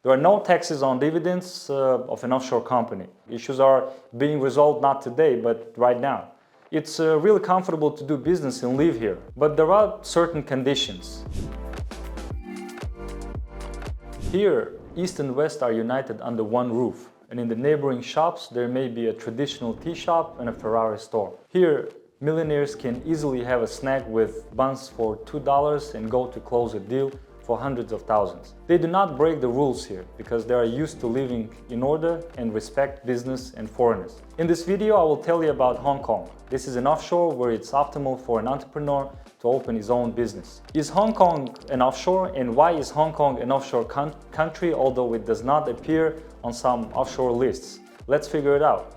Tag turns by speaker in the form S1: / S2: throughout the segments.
S1: There are no taxes on dividends of an offshore company. Issues are being resolved not today, but right now. It's really comfortable to do business and live here, but there are certain conditions. Here, East and West are united under one roof, and in the neighboring shops there may be a traditional tea shop and a Ferrari store. Here, millionaires can easily have a snack with buns for $2 and go to close a deal for hundreds of thousands. They do not break the rules here because they are used to living in order and respect business and foreigners. In this video, I will tell you about Hong Kong. This is an offshore where it's optimal for an entrepreneur to open his own business. Is Hong Kong an offshore, and why is Hong Kong an offshore country, although it does not appear on some offshore lists? Let's figure it out.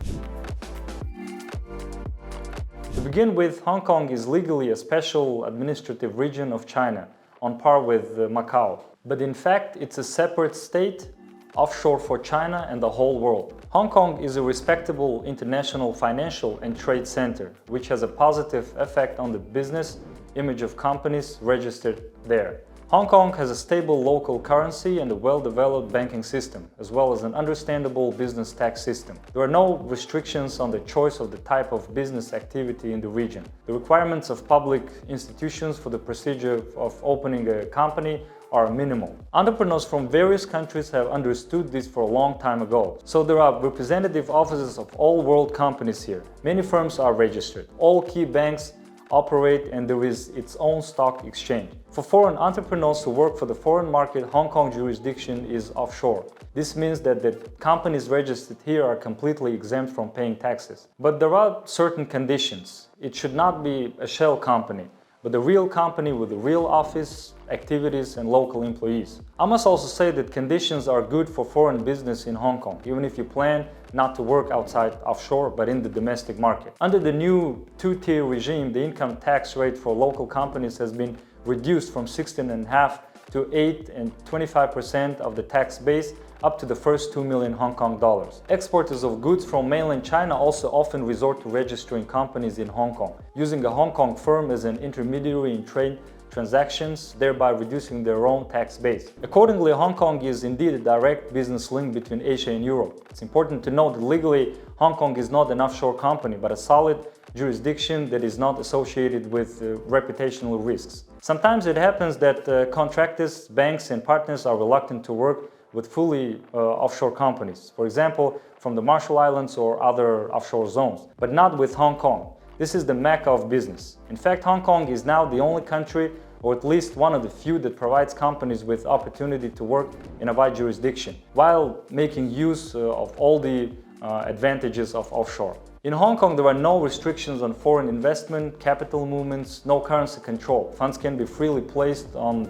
S1: To begin with, Hong Kong is legally a special administrative region of China, on par with Macau. But in fact, it's a separate state, offshore for China and the whole world. Hong Kong is a respectable international financial and trade center, which has a positive effect on the business image of companies registered there. Hong Kong has a stable local currency and a well-developed banking system, as well as an understandable business tax system. There are no restrictions on the choice of the type of business activity in the region. The requirements of public institutions for the procedure of opening a company are minimal. Entrepreneurs from various countries have understood this for a long time ago. So there are representative offices of all world companies here. Many firms are registered. All key banks operate, and there is its own stock exchange. For foreign entrepreneurs who work for the foreign market, Hong Kong jurisdiction is offshore. This means that the companies registered here are completely exempt from paying taxes. But there are certain conditions. It should not be a shell company, but a real company with a real office, activities and local employees. I must also say that conditions are good for foreign business in Hong Kong, even if you plan not to work outside offshore but in the domestic market. Under the new two-tier regime, the income tax rate for local companies has been reduced from 16.5% to 8% and 25% of the tax base up to the first 2 million Hong Kong dollars. Exporters of goods from mainland China also often resort to registering companies in Hong Kong, using a Hong Kong firm as an intermediary in trade transactions, thereby reducing their own tax base. Accordingly, Hong Kong is indeed a direct business link between Asia and Europe. It's important to note that legally, Hong Kong is not an offshore company, but a solid jurisdiction that is not associated with reputational risks. Sometimes it happens that contractors, banks and partners are reluctant to work with fully offshore companies, for example, from the Marshall Islands or other offshore zones, but not with Hong Kong. This is the mecca of business. In fact, Hong Kong is now the only country, or at least one of the few, that provides companies with opportunity to work in a wide jurisdiction, while making use of all the advantages of offshore. In Hong Kong, there are no restrictions on foreign investment, capital movements, no currency control. Funds can be freely placed on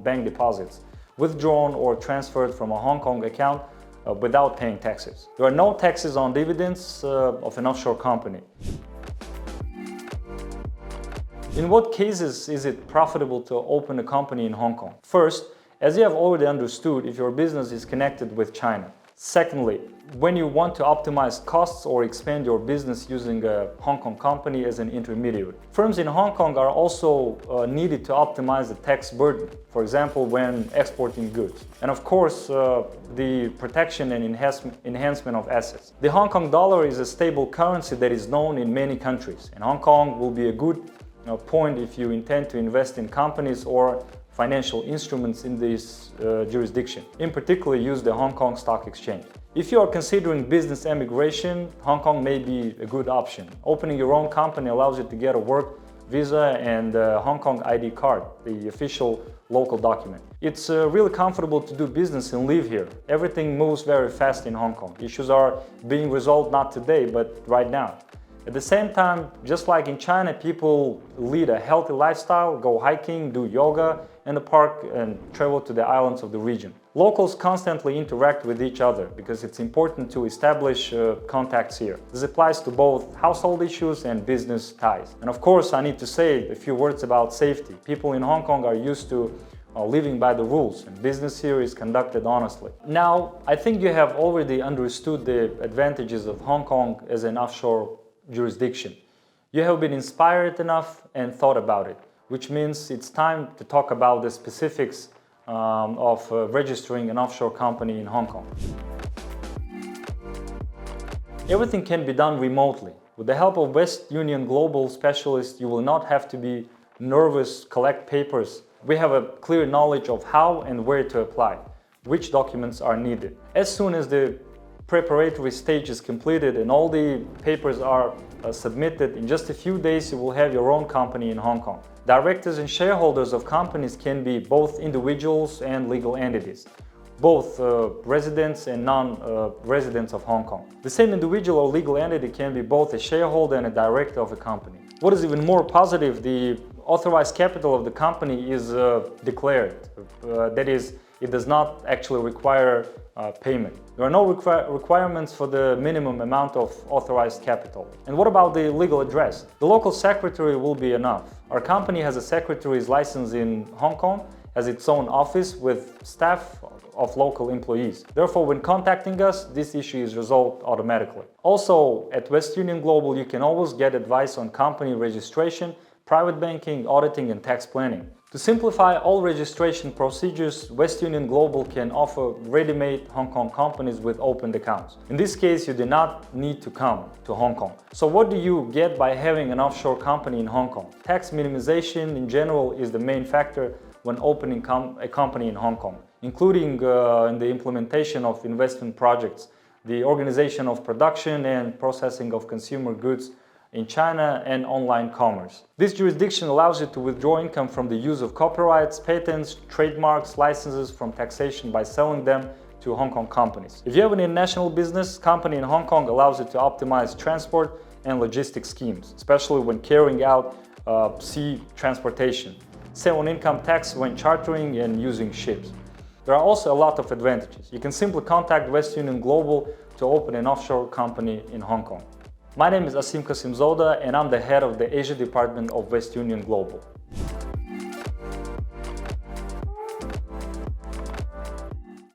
S1: bank deposits, withdrawn or transferred from a Hong Kong account without paying taxes. There are no taxes on dividends of an offshore company. In what cases is it profitable to open a company in Hong Kong? First, as you have already understood, if your business is connected with China. Secondly, when you want to optimize costs or expand your business using a Hong Kong company as an intermediary. Firms in Hong Kong are also needed to optimize the tax burden, for example, when exporting goods. And of course, the protection and enhancement of assets. The Hong Kong dollar is a stable currency that is known in many countries, and Hong Kong will be a good point if you intend to invest in companies or financial instruments in this jurisdiction. In particular, use the Hong Kong Stock Exchange. If you are considering business emigration, Hong Kong may be a good option. Opening your own company allows you to get a work visa and a Hong Kong ID card, the official local document. It's really comfortable to do business and live here. Everything moves very fast in Hong Kong. Issues are being resolved not today, but right now. At the same time, just like in China, people lead a healthy lifestyle, go hiking, do yoga in the park, and travel to the islands of the region. Locals constantly interact with each other because it's important to establish contacts here. This applies to both household issues and business ties. And of course, I need to say a few words about safety. People in Hong Kong are used to living by the rules, and business here is conducted honestly. Now, I think you have already understood the advantages of Hong Kong as an offshore jurisdiction. You have been inspired enough and thought about it, which means it's time to talk about the specifics of registering an offshore company in Hong Kong. Everything can be done remotely. With the help of West Union Global specialists, you will not have to be nervous, collect papers. We have a clear knowledge of how and where to apply, which documents are needed. As soon as the preparatory stage is completed and all the papers are submitted, in just a few days you will have your own company in Hong Kong. Directors and shareholders of companies can be both individuals and legal entities, both residents and non-residents of Hong Kong. The same individual or legal entity can be both a shareholder and a director of a company. What is even more positive, the authorized capital of the company is declared. That is, it does not actually require payment. There are no requirements for the minimum amount of authorized capital. And what about the legal address? The local secretary will be enough. Our company has a secretary's license in Hong Kong, has its own office with staff of local employees. Therefore, when contacting us, this issue is resolved automatically. Also, at West Union Global, you can always get advice on company registration, private banking, auditing, and tax planning. To simplify all registration procedures, West Union Global can offer ready-made Hong Kong companies with opened accounts. In this case, you do not need to come to Hong Kong. So what do you get by having an offshore company in Hong Kong? Tax minimization in general is the main factor when opening a company in Hong Kong, including in the implementation of investment projects, the organization of production and processing of consumer goods in China, and online commerce. This jurisdiction allows you to withdraw income from the use of copyrights, patents, trademarks, licenses from taxation by selling them to Hong Kong companies. If you have an international business, company in Hong Kong allows you to optimize transport and logistics schemes, especially when carrying out sea transportation. Save on income tax when chartering and using ships. There are also a lot of advantages. You can simply contact West Union Global to open an offshore company in Hong Kong. My name is Asim Kasimzoda and I'm the head of the Asia department of West Union Global.